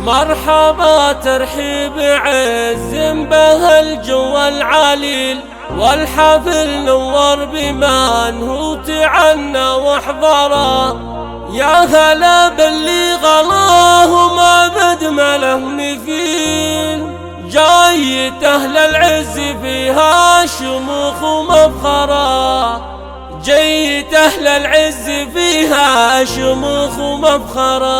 مرحبا ترحيب عز بهالجو العليل، والحفل نور بمن هو تعنى واحضره. يا هلا باللي غلاه وما بد مله مثيل، جاية أهل العز فيها شموخ ومفخرة، جيت أهل العز فيها شموخ ومفخرة.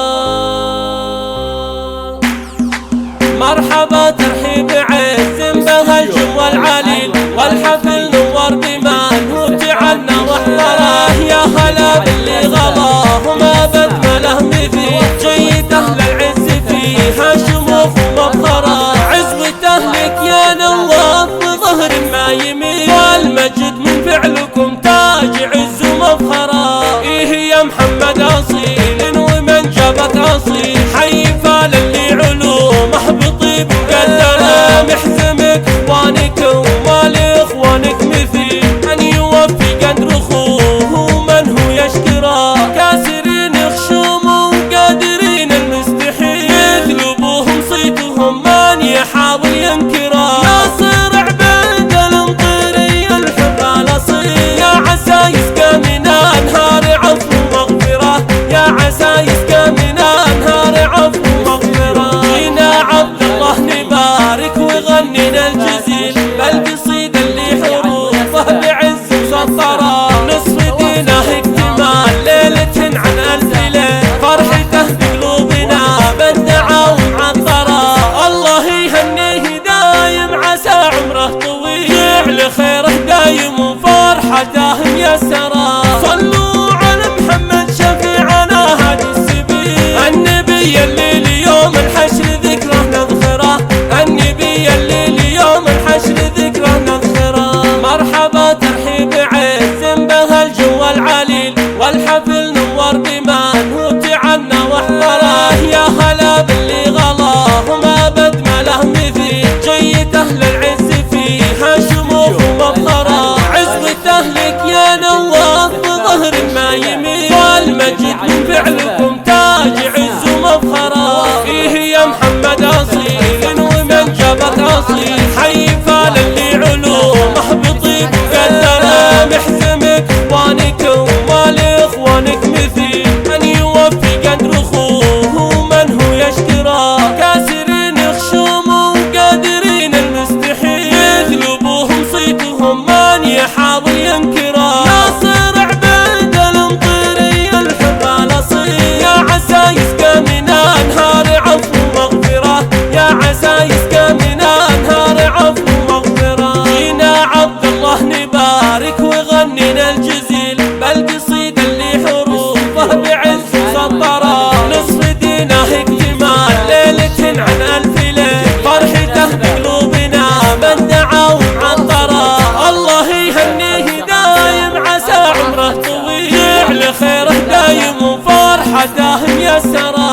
مرحبا ترحيب عز بهالجو العليل، والحفل نور بمن هو تعنى واحضره. يا هلا باللي غلاه وما بد مله مثيل، جيت أهل العز فيها شموخ ومفخرة. عزوة أهلك يا نواف بظهر ما يميل، والمجد من فعلكم تاج عز ومفخرة. إيه يا محمد أصيل ومن جابك أصيل، حي فال اللي علومه بطيب مقدرة. محزمك إخوانك وما لإخوانك مثيل، من يوفي قدر أخوه ومن هو يشكره. كاسرين خشوم وقادرين المستحيل، مثل أبوهم صيتهم من يحاول ينكره. ناصر عبيد المطيري الحر الأصيل، يا عسى يسقى من أنهار عفو ومغفرة، يا عسى يسقى من أنهار عفو ومغفرة. جينا عبد الله نبارك وغنينا الجزيل، بالقصيدة اللي حروفه بعز مسطرة. نصف دينه اكتمال ليلة عن ألف ليل، فرحته بقلوبنا بدعة ومعطرة. الله يهنيه دايم عسى عمره طويل، جعل خيره دايم وفرحته ميسرة. صلوا على محمد شفيعنا هادي السبيل، النبي اللي ليوم الحشر ذكره نذخره، النبي اللي ليوم الحشر ذكره نذخره. مرحبا ترحيب عز بهالجو العليل، والحفل نور بمن هو تعنى واحضره. يا هلا باللي غلاه وما بد مله مثيل، جيت أهل العز فيها شموخ ومفخرة. عزوة أهلك يا نواف بظهر ما يميل، والمجد من فعلكم تاج عز ومفخرة. فيه يا محمد أصيل ومن جابك أصيل، حي فال اللي علومه بطيب مقدرة. محزمك إخوانك وما لإخوانك مثيل، من يوفي قدر أخوه ومن هو يشكره. كاسرين خشوم وقادرين المستحيل، مثل أبوهم صيتهم من يحاول ينكره. ناصر عبيد المطيري الحر الأصيل، يا عسى يسقى من أنهار عفو ومغفرة، يا عسى يسقى من أنهار عفو ومغفرة. جينا عبد الله نبارك وغنينا الجزيل، بالقصيدة اللي حروفه بعز مسطرة. نصف دينه اكتمال ليلة عن ألف ليل، فرحته بقلوبنا بدعة ومعطرة. الله يهنيه دايم عسى عمره طويل، جعل خيره دايم وفرحته ميسرة.